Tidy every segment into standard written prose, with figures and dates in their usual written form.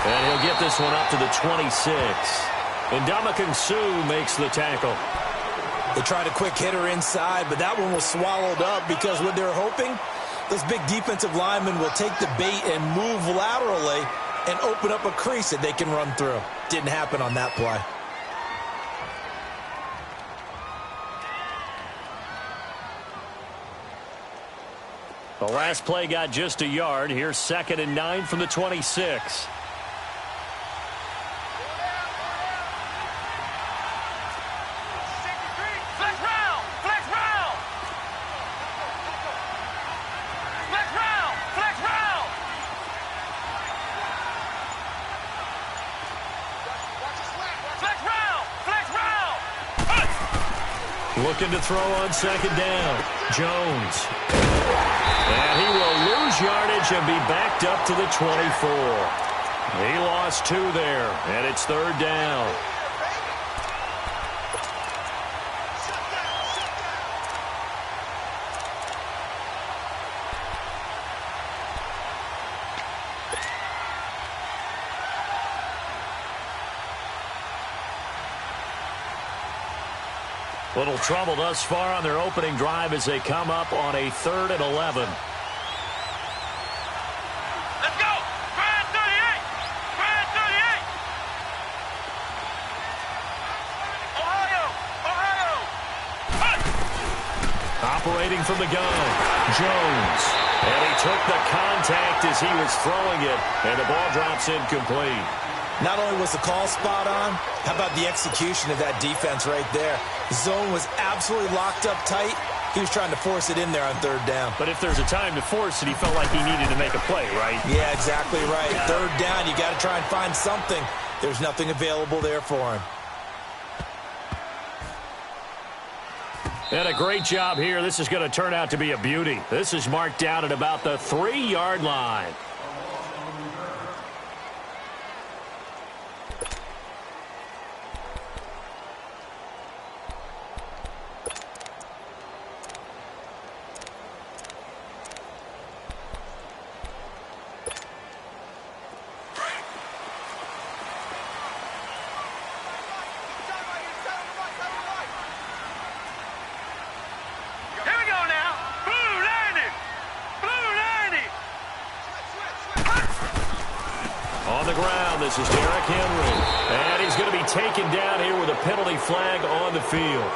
And he'll get this one up to the 26. And Ndamukong Suh makes the tackle. They tried a quick hitter inside, but that one was swallowed up because what they're hoping, those big defensive linemen will take the bait and move laterally and open up a crease that they can run through. Didn't happen on that play. The last play got just a yard. Here's 2nd and 9 from the 26. Looking to throw on 2nd down. Jones. And he will lose yardage and be backed up to the 24. He lost 2 there, and it's 3rd down. Little trouble thus far on their opening drive as they come up on a 3rd and 11. Let's go! Brad 38! Brad 38! Ohio! Ohio! Hey! Operating from the gun, Jones. And he took the contact as he was throwing it, and the ball drops incomplete. Not only was the call spot on, how about the execution of that defense right there? The zone was absolutely locked up tight. He was trying to force it in there on 3rd down. But if there's a time to force it, he felt like he needed to make a play, right? Yeah, exactly right. 3rd down, you got to try and find something. There's nothing available there for him. And a great job here. This is going to turn out to be a beauty. This is marked down at about the 3-yard line. This is Derrick Henry. And he's going to be taken down here with a penalty flag on the field.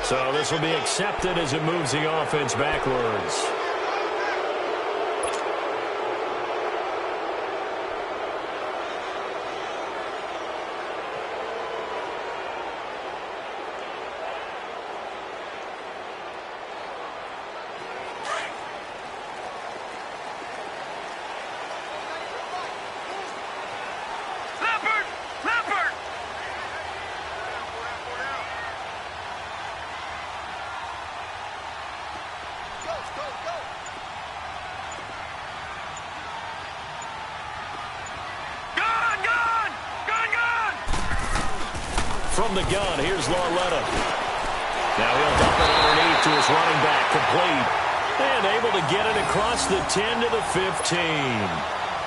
So this will be accepted as it moves the offense backwards. From the gun, here's Lauletta. Now he'll dump it underneath to his running back, complete. And able to get it across the 10 to the 15.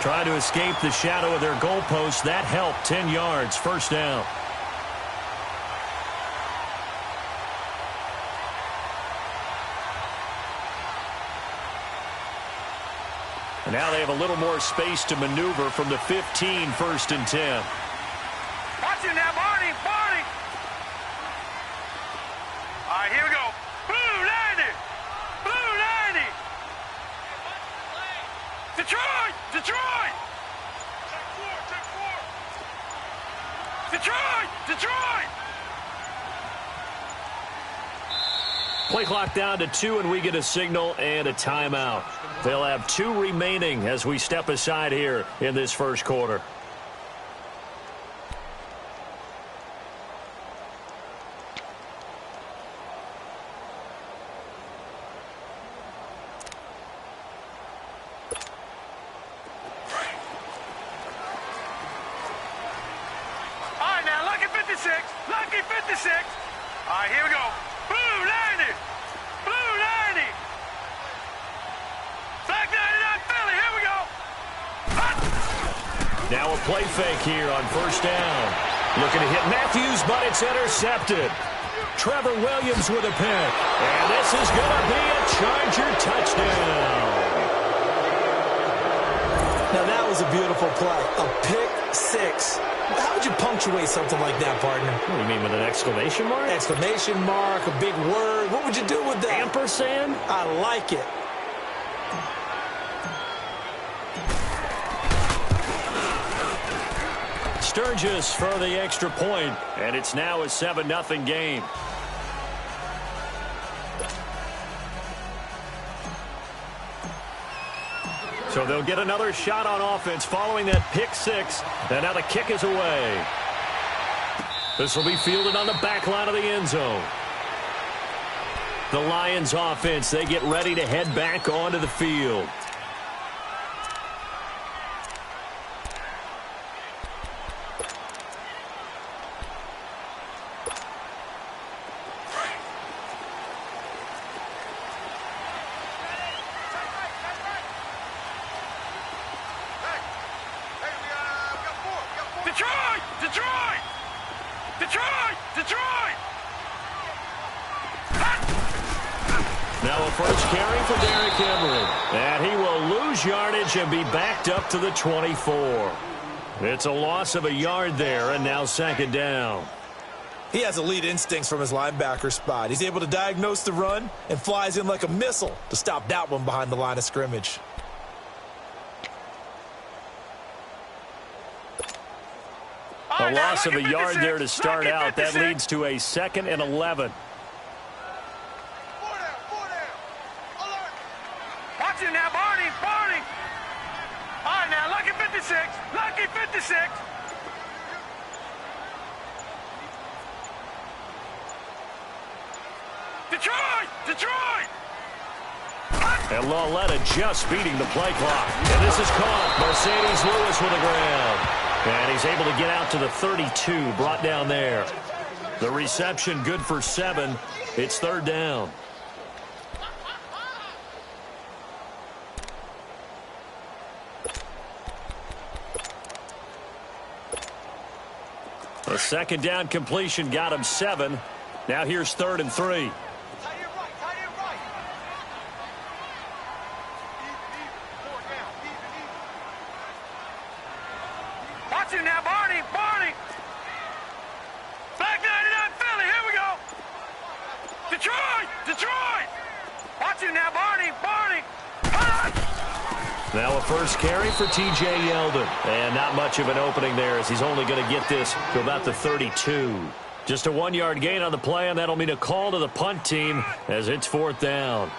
Trying to escape the shadow of their goalpost. That helped. 10 yards, 1st down. And now they have a little more space to maneuver from the 15, 1st and 10. Watch it now, Barney! Barney! All right, here we go. Blue 90! Blue 90! Detroit! Detroit! Check 4! Detroit! Detroit! Play clock down to 2, and we get a signal and a timeout. They'll have 2 remaining as we step aside here in this 1st quarter. All right, now, lucky 56. Lucky 56. All right, here we go. Blue Now a play fake here on first down. Looking to hit Matthews, but it's intercepted. Trevor Williams with a pick. And this is going to be a Charger touchdown. Now that was a beautiful play. A pick six. How would you punctuate something like that, partner? What do you mean, with an exclamation mark? Exclamation mark, a big word. What would you do with that? Ampersand? I like it. Sturgis for the extra point, and it's now a 7-0 game. So they'll get another shot on offense following that pick six, and now the kick is away. This will be fielded on the back line of the end zone. The Lions offense, they get ready to head back onto the field. Detroit! Detroit! Detroit! Detroit! Now a first carry for Derrick Henry. And he will lose yardage and be backed up to the 24. It's a loss of a yard there, and now second down. He has elite instincts from his linebacker spot. He's able to diagnose the run and flies in like a missile to stop that one behind the line of scrimmage. A loss of a yard there to start out. That leads to a 2nd and 11. Watch it now, Barney, Barney. All right, now, lucky 56, lucky 56. Detroit, Detroit. And Lawletta just beating the play clock. And this is caught. Mercedes Lewis with the ground. And he's able to get out to the 32, brought down there. The reception good for 7. It's third down. A second down completion got him 7. Now here's 3rd and 3. Watch it now, Barney, Barney. Black 99 Philly, here we go. Detroit, Detroit. Watch it now, Barney, Barney. Now a first carry for T.J. Yeldon. And not much of an opening there as he's only going to get this to about the 32. Just a 1-yard gain on the play, and that'll mean a call to the punt team as it's 4th down.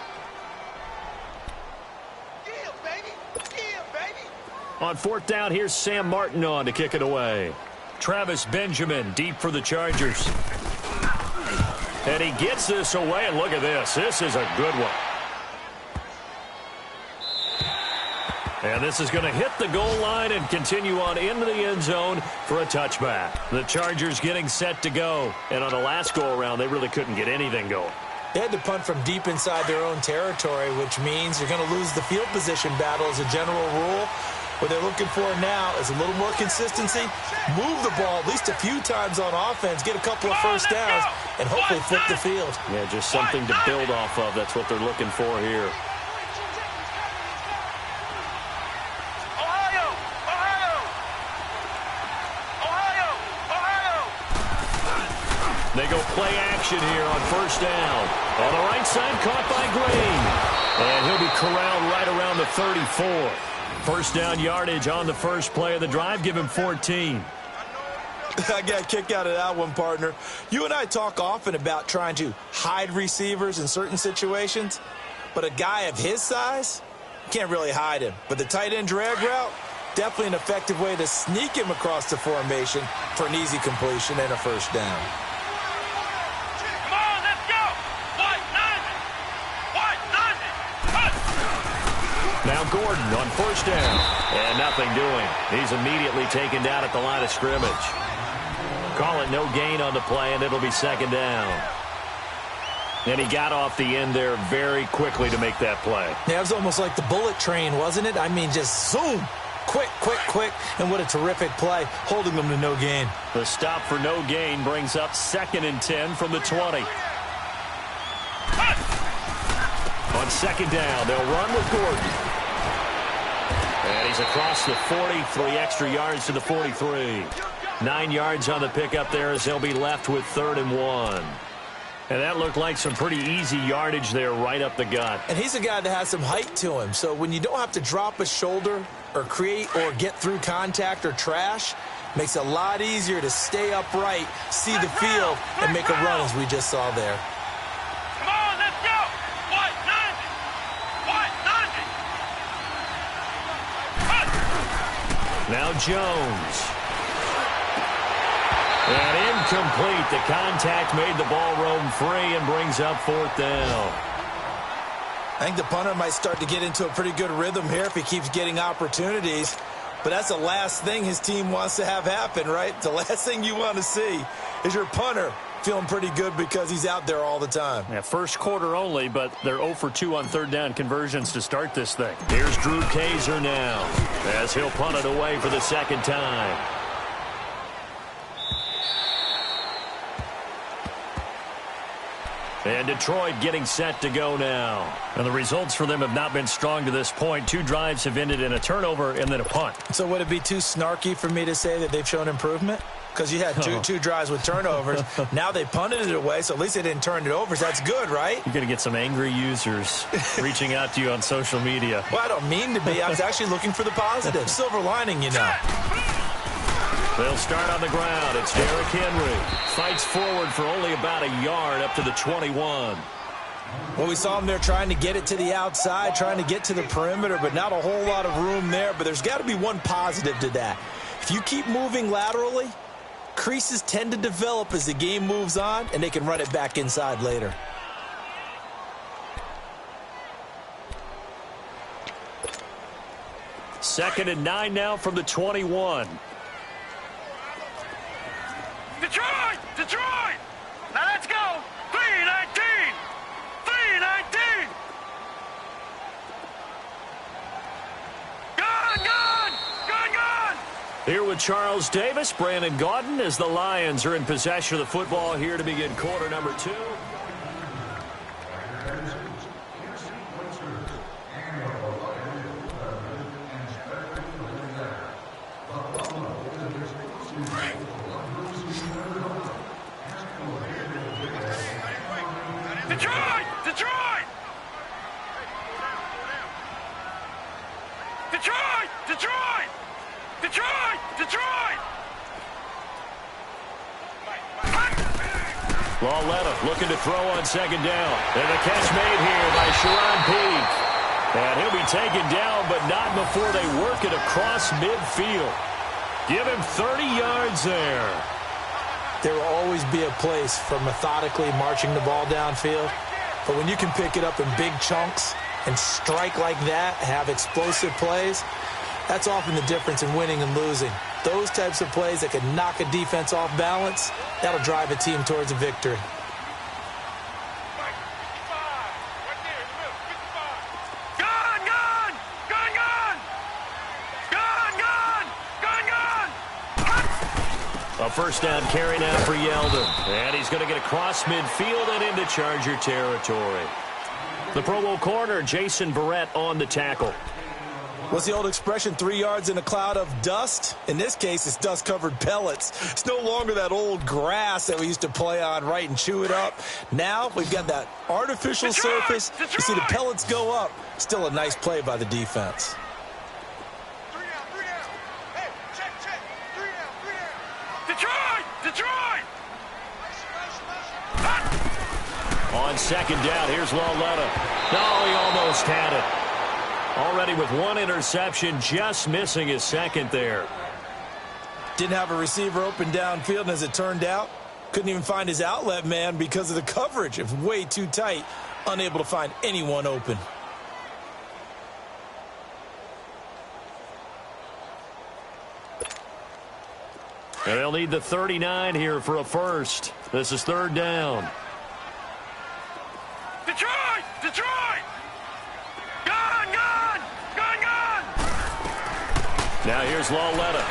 On 4th down, here's Sam Martin on to kick it away. Travis Benjamin deep for the Chargers. And he gets this away, and look at this. This is a good one. And this is going to hit the goal line and continue on into the end zone for a touchback. The Chargers getting set to go. And on the last go-around, they really couldn't get anything going. They had to punt from deep inside their own territory, which means you're going to lose the field position battle as a general rule. What they're looking for now is a little more consistency, move the ball at least a few times on offense, get a couple of first downs, and hopefully flip the field. Yeah, just something to build off of. That's what they're looking for here. Ohio, Ohio. Ohio, Ohio. They go play action here on first down. On the right side, caught by Green. And he'll be corralled right around the 34. First down yardage on the first play of the drive. Give him 14. I got a kick out of that one, partner. You and I talk often about trying to hide receivers in certain situations, but a guy of his size, can't really hide him. But the tight end drag route, definitely an effective way to sneak him across the formation for an easy completion and a first down. Come on, let's go. White 90. Now Gordon on first down. And nothing doing. He's immediately taken down at the line of scrimmage. Call it no gain on the play, and it'll be second down. And he got off the end there very quickly to make that play. Yeah, it was almost like the bullet train, wasn't it? I mean, just zoom. quick, and what a terrific play, holding them to no gain. The stop for no gain brings up 2nd and 10 from the 20. On 2nd down, they'll run with Gordon. And he's across the 40, 3 extra yards to the 43. 9 yards on the pickup there as they'll be left with 3rd and 1. And that looked like some pretty easy yardage there right up the gut. And he's a guy that has some height to him. So when you don't have to drop a shoulder or create or get through contact or trash, makes it a lot easier to stay upright, see the field, and make a run as we just saw there. Come on, let's go. What? 90. Now Jones. And incomplete. The contact made the ball roam free and brings up 4th down. I think the punter might start to get into a pretty good rhythm here if he keeps getting opportunities. But that's the last thing his team wants to have happen, right? The last thing you want to see is your punter feeling pretty good because he's out there all the time. Yeah, first quarter only, but they're 0 for 2 on 3rd down conversions to start this thing. Here's Drew Kaiser now as he'll punt it away for the 2nd time. And Detroit getting set to go now. And the results for them have not been strong to this point. 2 drives have ended in a turnover and then a punt. So would it be too snarky for me to say that they've shown improvement? Because you had two drives with turnovers. Now they punted it away, so at least they didn't turn it over. So that's good, right? You're going to get some angry users reaching out to you on social media. Well, I don't mean to be. I was actually looking for the positive. Silver lining, you know. They'll start on the ground. It's Derrick Henry. Fights forward for only about a yard up to the 21. Well, we saw him there trying to get it to the outside, trying to get to the perimeter, but not a whole lot of room there. But there's got to be one positive to that. If you keep moving laterally, creases tend to develop as the game moves on, and they can run it back inside later. Second and 9 now from the 21. Detroit! Detroit! Now let's go! 3-19! 3-19! Gone! Here with Charles Davis, Brandon Gaudin, as the Lions are in possession of the football here to begin quarter number 2. Detroit! Detroit! Detroit! Detroit! Detroit! Detroit! Lauletta looking to throw on 2nd down. And the catch made here by Sharon Peake. And he'll be taken down, but not before they work it across midfield. Give him 30 yards there. There will always be a place for methodically marching the ball downfield. But when you can pick it up in big chunks and strike like that, have explosive plays, that's often the difference in winning and losing. Those types of plays that can knock a defense off balance, that'll drive a team towards a victory. A first down carry now for Yeldon. And he's going to get across midfield and into Charger territory. The Pro Bowl corner, Jason Verrett, on the tackle. What's the old expression, 3 yards in a cloud of dust? In this case, it's dust-covered pellets. It's no longer that old grass that we used to play on, right, and chew it up. Now we've got that artificial surface. You see the pellets go up. Still a nice play by the defense. Detroit! On 2nd down, here's Lauletta. No, he almost had it. Already with 1 interception, just missing his 2nd there. Didn't have a receiver open downfield, and as it turned out, couldn't even find his outlet man because of the coverage. It was way too tight, unable to find anyone open. And they'll need the 39 here for a first. This is 3rd down. Detroit! Gone! Now here's Lauletta.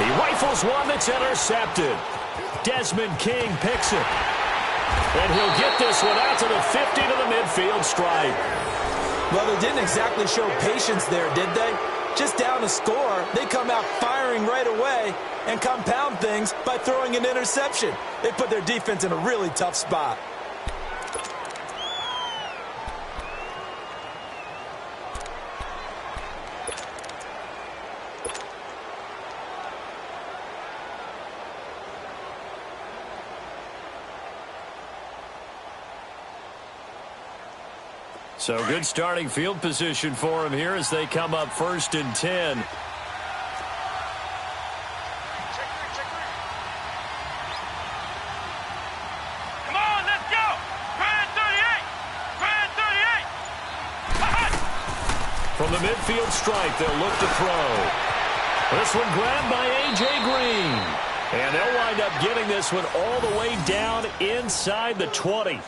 He rifles one that's intercepted. Desmond King picks it. And he'll get this one out to the 50 to the midfield stripe. Well, they didn't exactly show patience there, did they? Just down a score, they come out firing right away and compound things by throwing an interception. They put their defense in a really tough spot. So good starting field position for him here as they come up 1st and 10. Come on, let's go. Brand 38. Brand 38. From the midfield stripe, they'll look to throw. This one grabbed by A.J. Green. And they'll wind up getting this one all the way down inside the 20.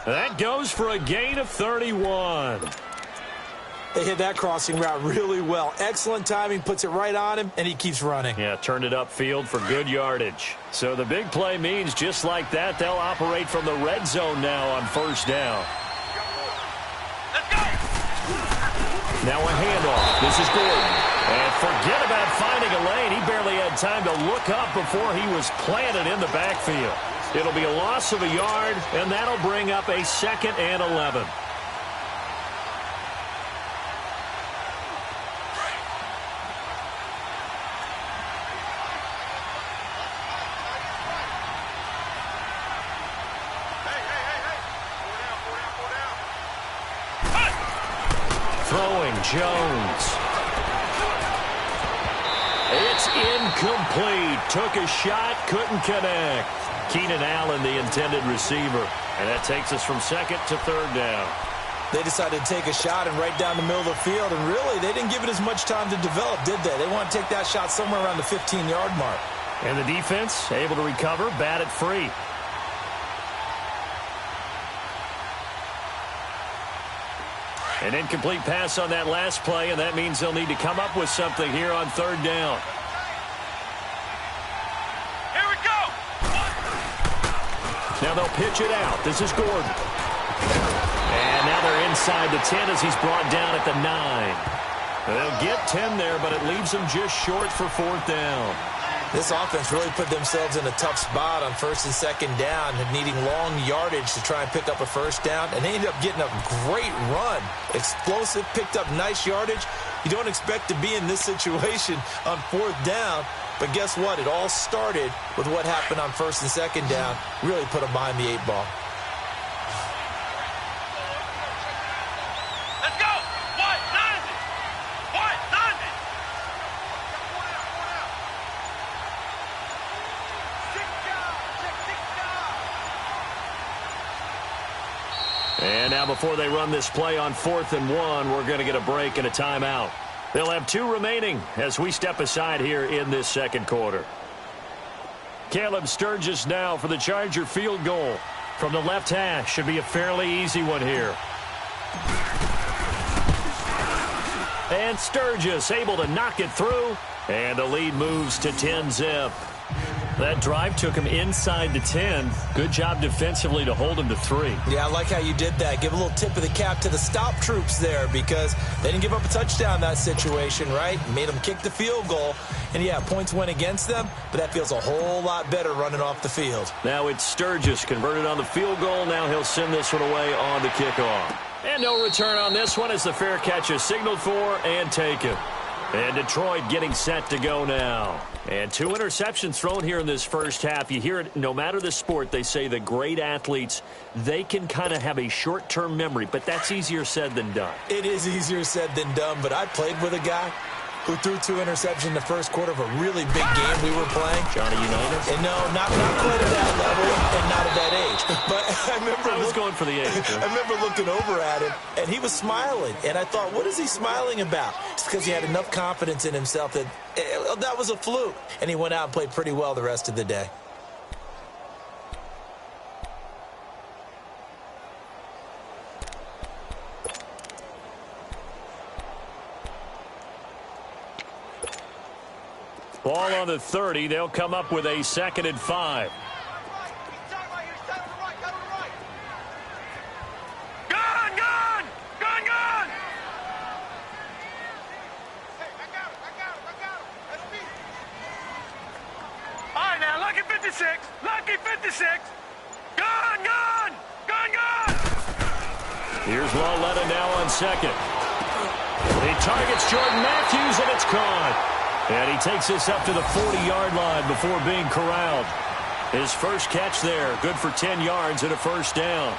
That goes for a gain of 31. They hit that crossing route really well. Excellent timing, puts it right on him, and he keeps running. Yeah, turned it upfield for good yardage. So the big play means just like that, they'll operate from the red zone now on 1st down. Let's go. Now a handoff. This is Gordon. And forget about finding a lane. He barely had time to look up before he was planted in the backfield. It'll be a loss of a yard, and that'll bring up a 2nd and 11. Throwing Jones. It's incomplete. Took a shot, couldn't connect. Keenan Allen, the intended receiver. And that takes us from 2nd to 3rd down. They decided to take a shot and right down the middle of the field, and really, they didn't give it as much time to develop, did they? They want to take that shot somewhere around the 15-yard mark. And the defense able to recover, bat it free. An incomplete pass on that last play, and that means they'll need to come up with something here on 3rd down. Here we go. Now they'll pitch it out. This is Gordon. And now they're inside the 10 as he's brought down at the 9. They'll get 10 there, but it leaves them just short for 4th down. This offense really put themselves in a tough spot on 1st and 2nd down, needing long yardage to try and pick up a 1st down, and they ended up getting a great run. Explosive, picked up nice yardage. You don't expect to be in this situation on 4th down, but guess what? It all started with what happened on 1st and 2nd down. Really put them behind the 8 ball. Let's go. What? 90. What? 90. And now before they run this play on 4th and 1, we're going to get a break and a timeout. They'll have 2 remaining as we step aside here in this 2nd quarter. Caleb Sturgis now for the Charger field goal from the left hash. Should be a fairly easy one here. And Sturgis able to knock it through, and the lead moves to 10-zip. That drive took him inside the 10. Good job defensively to hold him to 3. Yeah, I like how you did that. Give a little tip of the cap to the stop troops there because they didn't give up a touchdown in that situation, right? Made them kick the field goal. And, yeah, points went against them, but that feels a whole lot better running off the field. Now it's Sturgis converted on the field goal. Now he'll send this one away on the kickoff. And no return on this one as the fair catch is signaled for and taken. And Detroit getting set to go now. And 2 interceptions thrown here in this first half. You hear it, no matter the sport, they say that great athletes, they can kind of have a short-term memory, but that's easier said than done. It is easier said than done, but I played with a guy who threw 2 interceptions in the first quarter of a really big game we were playing. Johnny Unitas? And no, not quite at that level and not at that age. But I was going for the age. I remember looking over at him, and he was smiling. And I thought, what is he smiling about? It's because he had enough confidence in himself that that was a fluke. And he went out and played pretty well the rest of the day. Ball on the 30. They'll come up with a 2nd and 5. Lucky 56. Gun, gun. Gun, gun. Here's Lauletta now on 2nd. He targets Jordan Matthews, and it's caught. And he takes this up to the 40-yard line before being corralled. His first catch there, good for 10 yards and a first down.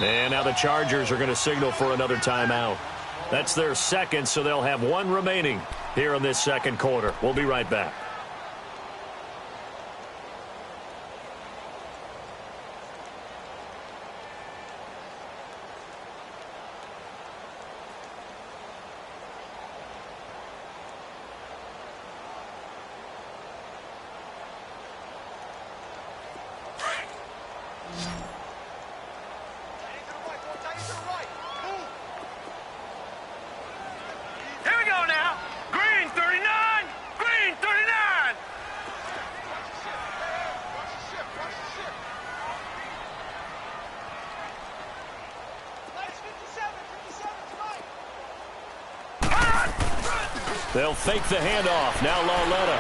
And now the Chargers are going to signal for another timeout. That's their 2nd, so they'll have 1 remaining here in this 2nd quarter. We'll be right back. They'll fake the handoff. Now Lauletta.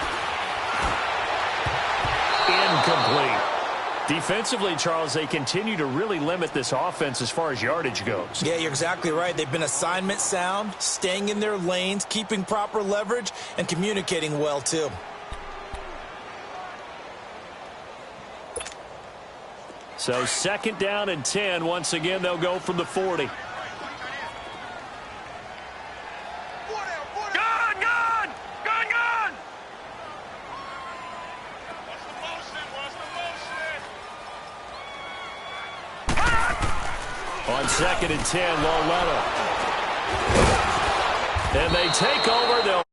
Incomplete. Defensively, Charles, they continue to really limit this offense as far as yardage goes. Yeah, you're exactly right. They've been assignment sound, staying in their lanes, keeping proper leverage, and communicating well, too. So 2nd down and 10. Once again, they'll go from the 40. On 2nd and 10, Lauletta. And they take over. They'll